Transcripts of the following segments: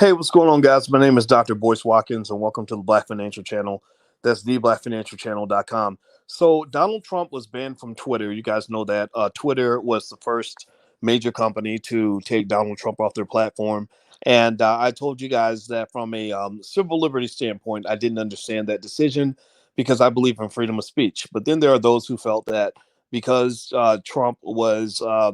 Hey, what's going on, guys? My name is Dr. Boyce Watkins, and welcome to the Black Financial Channel. That's theblackfinancialchannel.com. So, Donald Trump was banned from Twitter. You guys know that. Twitter was the first major company to take Donald Trump off their platform. And I told you guys that from a civil liberty standpoint, I didn't understand that decision because I believe in freedom of speech. But then there are those who felt that because Trump was I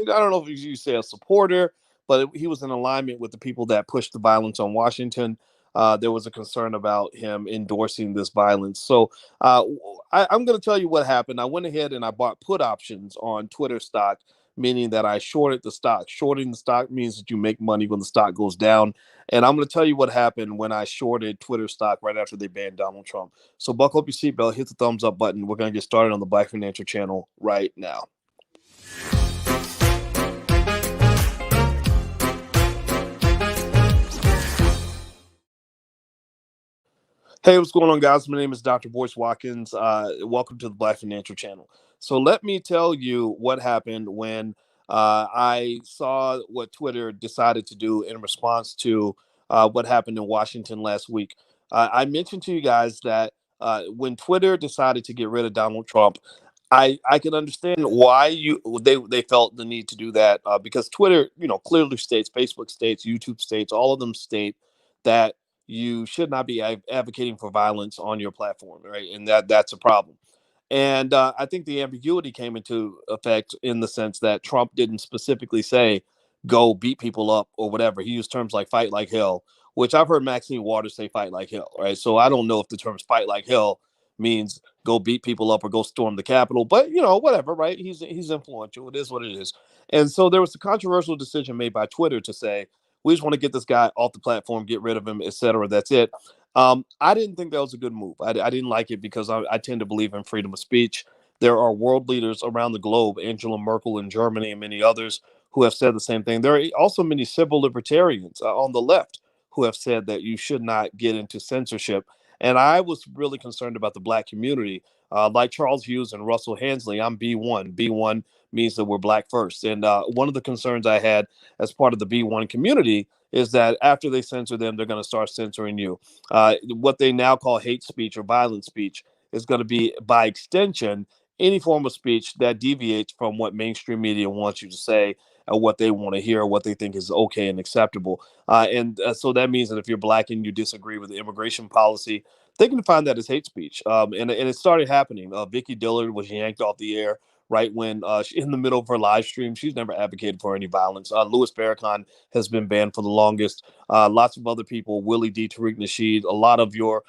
don't know if you say a supporter, but he was in alignment with the people that pushed the violence on Washington. There was a concern about him endorsing this violence. So I'm going to tell you what happened. I went ahead and I bought put options on Twitter stock, meaning that I shorted the stock. Shorting the stock means that you make money when the stock goes down. And I'm going to tell you what happened when I shorted Twitter stock right after they banned Donald Trump. So buckle up your seatbelt, hit the thumbs up button. We're going to get started on the Black Financial Channel right now. Hey, what's going on, guys? My name is Dr. Boyce Watkins. Welcome to the Black Financial Channel. So let me tell you what happened when I saw what Twitter decided to do in response to what happened in Washington last week. I mentioned to you guys that when Twitter decided to get rid of Donald Trump, I can understand why they felt the need to do that because Twitter, clearly states, Facebook states, YouTube states, all of them state that you should not be advocating for violence on your platform, right? And that's a problem. And I think the ambiguity came into effect in the sense that Trump didn't specifically say go beat people up or whatever. He used terms like fight like hell, which I've heard Maxine Waters say fight like hell, right? So I don't know if the terms fight like hell means go beat people up or go storm the Capitol, but whatever, right? He's influential. It is what it is. And so there was a controversial decision made by Twitter to say we just want to get this guy off the platform, get rid of him, etc. That's it. I didn't think that was a good move. I didn't like it because I tend to believe in freedom of speech. There are world leaders around the globe, Angela Merkel in Germany and many others, who have said the same thing. There are also many civil libertarians on the left who have said that you should not get into censorship. And I was really concerned about the Black community. Like Charles Hughes and Russell Hansley, I'm B1. B1 means that we're Black first. And one of the concerns I had as part of the B1 community is that after they censor them, they're going to start censoring you. What they now call hate speech or violent speech is going to be, by extension, any form of speech that deviates from what mainstream media wants you to say or what they want to hear or what they think is okay and acceptable. So that means that if you're Black and you disagree with the immigration policy, they can find that as hate speech. And it started happening. Vicky Dillard was yanked off the air right when in the middle of her live stream. She's never advocated for any violence. Louis Farrakhan has been banned for the longest. Lots of other people, Willie D. Tariq Nasheed, a lot of your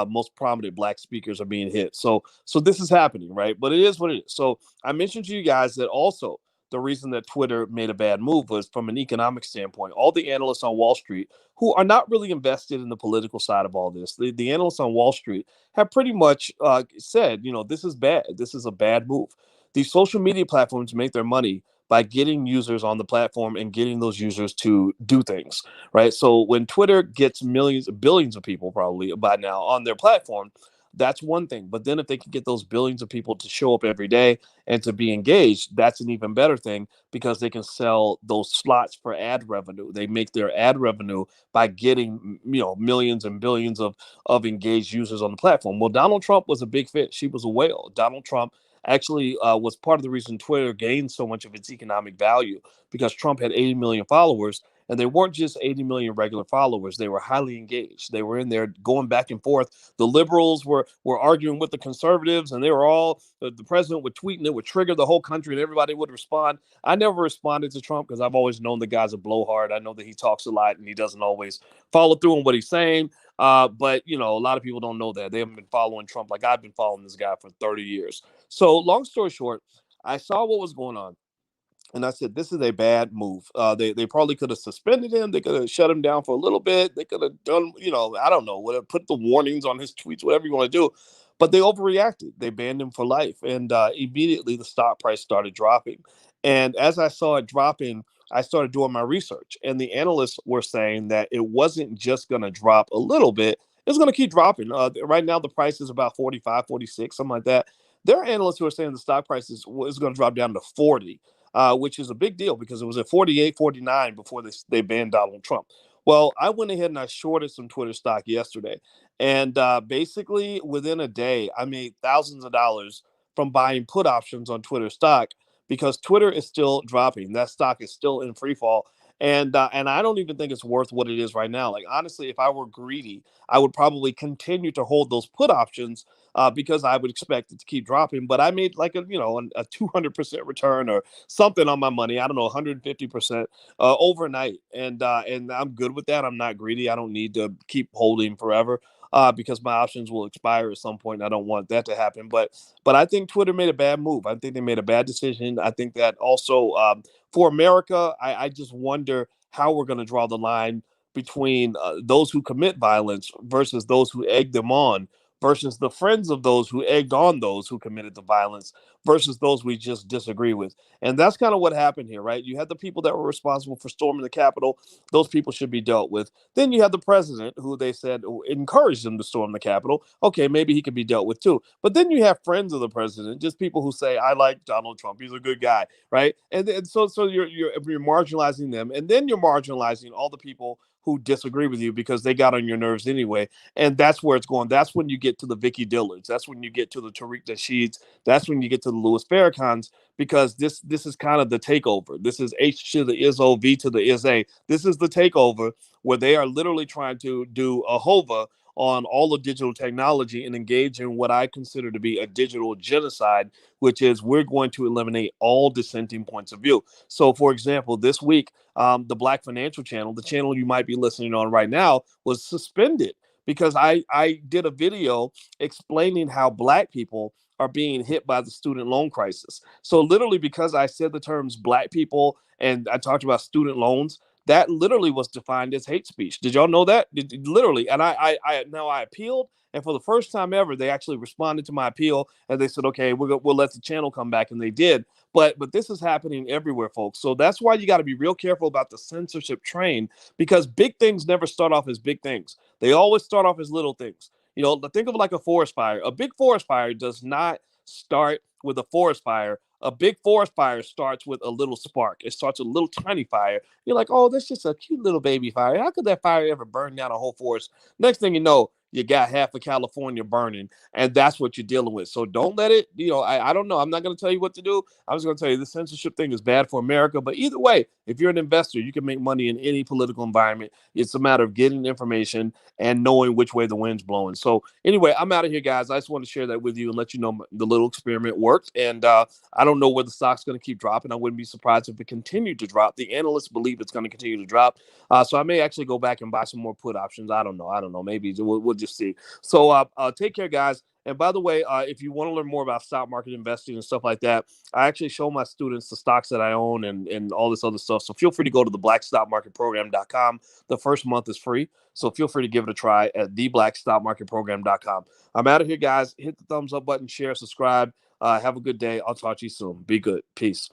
most prominent Black speakers are being hit. So this is happening, right? But it is what it is. So I mentioned to you guys that also the reason that Twitter made a bad move was from an economic standpoint. All the analysts on Wall Street who are not really invested in the political side of all this, the analysts on Wall Street have pretty much said, this is bad. This is a bad move. These social media platforms make their money by getting users on the platform and getting those users to do things, right? So when Twitter gets millions, billions of people probably by now on their platform, that's one thing. But then if they can get those billions of people to show up every day and to be engaged, that's an even better thing because they can sell those slots for ad revenue. They make their ad revenue by getting, millions and billions of engaged users on the platform. Well, Donald Trump was a big fish. He was a whale. Donald Trump actually was part of the reason Twitter gained so much of its economic value because Trump had 80 million followers. And they weren't just 80 million regular followers. They were highly engaged. They were in there going back and forth. The liberals were arguing with the conservatives, and they were all, the president would tweet and it would trigger the whole country and everybody would respond. I never responded to Trump because I've always known the guy's a blowhard. I know that he talks a lot and he doesn't always follow through on what he's saying. But, a lot of people don't know that. They haven't been following Trump like I've been following this guy for 30 years. So long story short, I saw what was going on. And I said, this is a bad move. They probably could have suspended him. They could have shut him down for a little bit. They could have done, I don't know, put the warnings on his tweets, whatever you want to do. But they overreacted. They banned him for life. And immediately the stock price started dropping. And as I saw it dropping, I started doing my research. And the analysts were saying that it wasn't just going to drop a little bit. It's going to keep dropping. Right now, the price is about 45, 46, something like that. There are analysts who are saying the stock price is going to drop down to 40. which is a big deal because it was at 48, 49 before they banned Donald Trump. Well, I went ahead and I shorted some Twitter stock yesterday. And basically, within a day, I made thousands of dollars from buying put options on Twitter stock because Twitter is still dropping. That stock is still in free fall. And I don't even think it's worth what it is right now. Like honestly, if I were greedy, I would probably continue to hold those put options because I would expect it to keep dropping. But I made like a 200% return or something on my money. I don't know, 150% overnight, and I'm good with that. I'm not greedy. I don't need to keep holding forever. Because my options will expire at some point, and I don't want that to happen. But I think Twitter made a bad move. I think they made a bad decision. I think that also for America, I just wonder how we're going to draw the line between those who commit violence versus those who egg them on, versus the friends of those who egged on those who committed the violence, versus those we just disagree with. And that's kind of what happened here, right? You had the people that were responsible for storming the Capitol. Those people should be dealt with. Then you have the president, who they said encouraged them to storm the Capitol. Okay, maybe he could be dealt with too. But then you have friends of the president, just people who say, "I like Donald Trump. He's a good guy," right? And so you're marginalizing them, and then you're marginalizing all the people who disagree with you because they got on your nerves anyway. And that's where it's going. That's when you get to the Vicky Dillards. That's when you get to the Tariq Nasheeds. That's when you get to the Louis Farrakhan's, because this is kind of the takeover. This is H to the is O, V to the is A. This is the takeover where they are literally trying to do a HOVA on all the digital technology and engage in what I consider to be a digital genocide, which is we're going to eliminate all dissenting points of view. So, for example, this week, the Black Financial Channel, the channel you might be listening on right now, was suspended because I did a video explaining how Black people are being hit by the student loan crisis. So literally, because I said the terms Black people and I talked about student loans, that literally was defined as hate speech. Did y'all know that? Literally. And I now I appealed, and for the first time ever, they actually responded to my appeal, and they said, "Okay, we'll let the channel come back," and they did. But this is happening everywhere, folks. So that's why you got to be real careful about the censorship train, because big things never start off as big things. They always start off as little things. Think of it like a forest fire. A big forest fire does not start with a forest fire. A big forest fire starts with a little spark. It starts with a little tiny fire. You're like, oh, that's just a cute little baby fire. How could that fire ever burn down a whole forest? Next thing you know, you got half of California burning, and that's what you're dealing with. So don't let it, I don't know. I'm not going to tell you what to do. I'm just going to tell you the censorship thing is bad for America. But either way, if you're an investor, you can make money in any political environment. It's a matter of getting information and knowing which way the wind's blowing. So anyway, I'm out of here, guys. I just want to share that with you and let you know the little experiment worked. And I don't know where the stock's going to keep dropping. I wouldn't be surprised if it continued to drop. The analysts believe it's going to continue to drop. So I may actually go back and buy some more put options. I don't know. Maybe we'll just see. So take care, guys. And by the way, if you want to learn more about stock market investing and stuff like that, I actually show my students the stocks that I own and all this other stuff. So feel free to go to theblackstockmarketprogram.com. The first month is free. So feel free to give it a try at theblackstockmarketprogram.com. I'm out of here, guys. Hit the thumbs up button, share, subscribe. Have a good day. I'll talk to you soon. Be good. Peace.